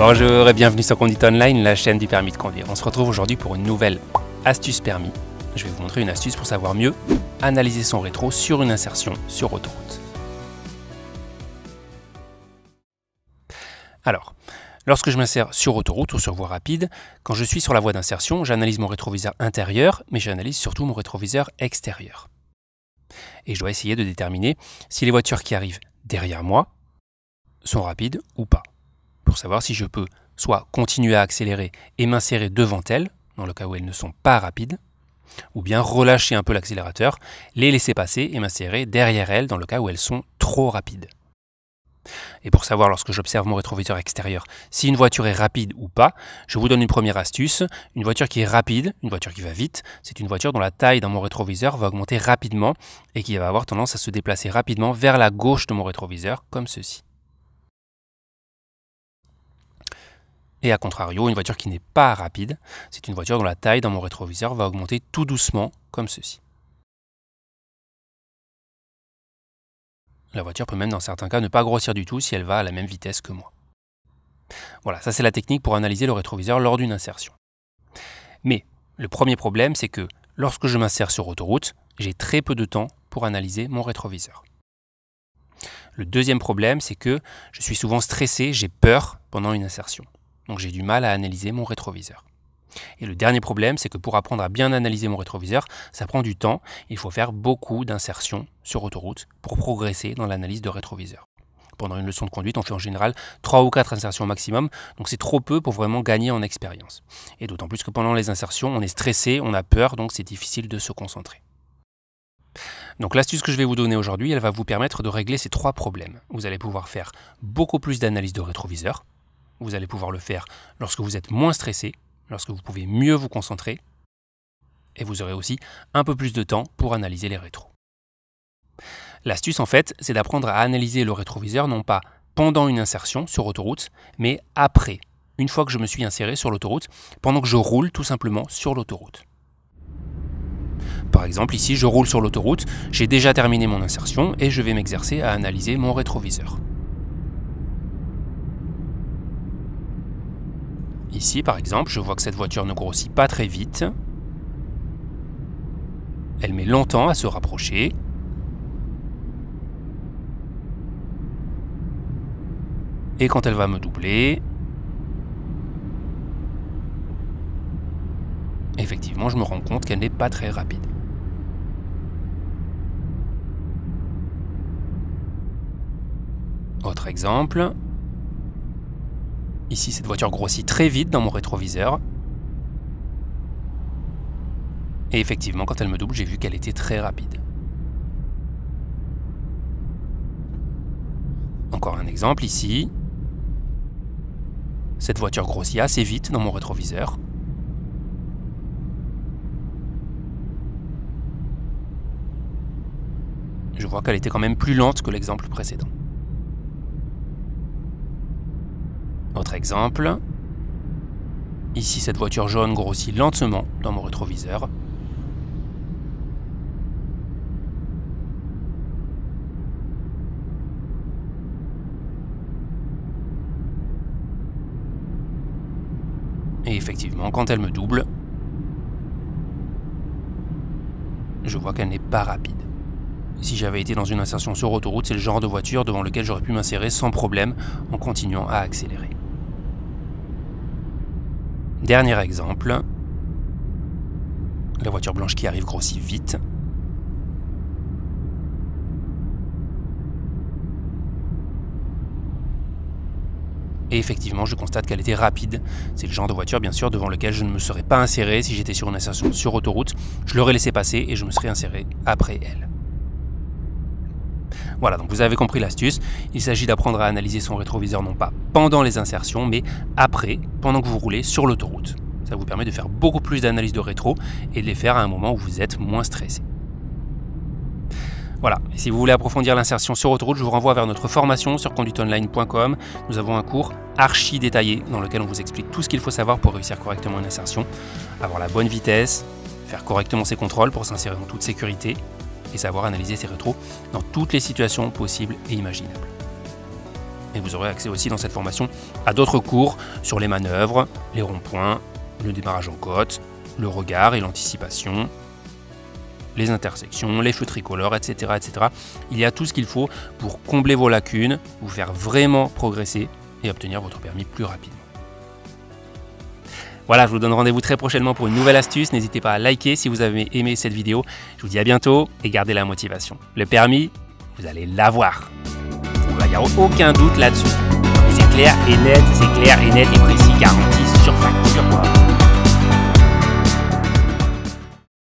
Bonjour et bienvenue sur Conduite Online, la chaîne du permis de conduire. On se retrouve aujourd'hui pour une nouvelle astuce permis. Je vais vous montrer une astuce pour savoir mieux analyser son rétro sur une insertion sur autoroute. Alors, lorsque je m'insère sur autoroute ou sur voie rapide, quand je suis sur la voie d'insertion, j'analyse mon rétroviseur intérieur, mais j'analyse surtout mon rétroviseur extérieur. Et je dois essayer de déterminer si les voitures qui arrivent derrière moi sont rapides ou pas, pour savoir si je peux soit continuer à accélérer et m'insérer devant elles, dans le cas où elles ne sont pas rapides, ou bien relâcher un peu l'accélérateur, les laisser passer et m'insérer derrière elles dans le cas où elles sont trop rapides. Et pour savoir, lorsque j'observe mon rétroviseur extérieur, si une voiture est rapide ou pas, je vous donne une première astuce. Une voiture qui est rapide, une voiture qui va vite, c'est une voiture dont la taille dans mon rétroviseur va augmenter rapidement et qui va avoir tendance à se déplacer rapidement vers la gauche de mon rétroviseur, comme ceci. Et à contrario, une voiture qui n'est pas rapide, c'est une voiture dont la taille dans mon rétroviseur va augmenter tout doucement, comme ceci. La voiture peut même dans certains cas ne pas grossir du tout si elle va à la même vitesse que moi. Voilà, ça c'est la technique pour analyser le rétroviseur lors d'une insertion. Mais le premier problème, c'est que lorsque je m'insère sur autoroute, j'ai très peu de temps pour analyser mon rétroviseur. Le deuxième problème, c'est que je suis souvent stressé, j'ai peur pendant une insertion. Donc j'ai du mal à analyser mon rétroviseur. Et le dernier problème, c'est que pour apprendre à bien analyser mon rétroviseur, ça prend du temps. Il faut faire beaucoup d'insertions sur autoroute pour progresser dans l'analyse de rétroviseur. Pendant une leçon de conduite, on fait en général 3 ou 4 insertions maximum, donc c'est trop peu pour vraiment gagner en expérience. Et d'autant plus que pendant les insertions, on est stressé, on a peur, donc c'est difficile de se concentrer. Donc l'astuce que je vais vous donner aujourd'hui, elle va vous permettre de régler ces 3 problèmes. Vous allez pouvoir faire beaucoup plus d'analyse de rétroviseur. Vous allez pouvoir le faire lorsque vous êtes moins stressé, lorsque vous pouvez mieux vous concentrer, et vous aurez aussi un peu plus de temps pour analyser les rétros. L'astuce en fait, c'est d'apprendre à analyser le rétroviseur non pas pendant une insertion sur autoroute, mais après, une fois que je me suis inséré sur l'autoroute, pendant que je roule tout simplement sur l'autoroute. Par exemple, ici, je roule sur l'autoroute, j'ai déjà terminé mon insertion et je vais m'exercer à analyser mon rétroviseur. Ici, par exemple, je vois que cette voiture ne grossit pas très vite. Elle met longtemps à se rapprocher. Et quand elle va me doubler, effectivement, je me rends compte qu'elle n'est pas très rapide. Autre exemple. Ici, cette voiture grossit très vite dans mon rétroviseur. Et effectivement, quand elle me double, j'ai vu qu'elle était très rapide. Encore un exemple ici. Cette voiture grossit assez vite dans mon rétroviseur. Je vois qu'elle était quand même plus lente que l'exemple précédent. Autre exemple, ici cette voiture jaune grossit lentement dans mon rétroviseur. Et effectivement, quand elle me double, je vois qu'elle n'est pas rapide. Si j'avais été dans une insertion sur autoroute, c'est le genre de voiture devant lequel j'aurais pu m'insérer sans problème en continuant à accélérer. Dernier exemple, la voiture blanche qui arrive grossit vite. Et effectivement, je constate qu'elle était rapide. C'est le genre de voiture, bien sûr, devant lequel je ne me serais pas inséré si j'étais sur une insertion sur autoroute. Je l'aurais laissé passer et je me serais inséré après elle. Voilà, donc vous avez compris l'astuce. Il s'agit d'apprendre à analyser son rétroviseur non pas pendant les insertions, mais après, pendant que vous roulez sur l'autoroute. Ça vous permet de faire beaucoup plus d'analyse de rétro et de les faire à un moment où vous êtes moins stressé. Voilà, et si vous voulez approfondir l'insertion sur autoroute, je vous renvoie vers notre formation sur conduiteonline.com. Nous avons un cours archi détaillé dans lequel on vous explique tout ce qu'il faut savoir pour réussir correctement une insertion, avoir la bonne vitesse, faire correctement ses contrôles pour s'insérer en toute sécurité, et savoir analyser ses rétros dans toutes les situations possibles et imaginables. Et vous aurez accès aussi dans cette formation à d'autres cours sur les manœuvres, les ronds-points, le démarrage en côte, le regard et l'anticipation, les intersections, les feux tricolores, etc., etc. Il y a tout ce qu'il faut pour combler vos lacunes, vous faire vraiment progresser et obtenir votre permis plus rapidement. Voilà, je vous donne rendez-vous très prochainement pour une nouvelle astuce. N'hésitez pas à liker si vous avez aimé cette vidéo. Je vous dis à bientôt et gardez la motivation. Le permis, vous allez l'avoir. Il n'y a aucun doute là-dessus. C'est clair et net et précis, garanti, sur facture, quoi.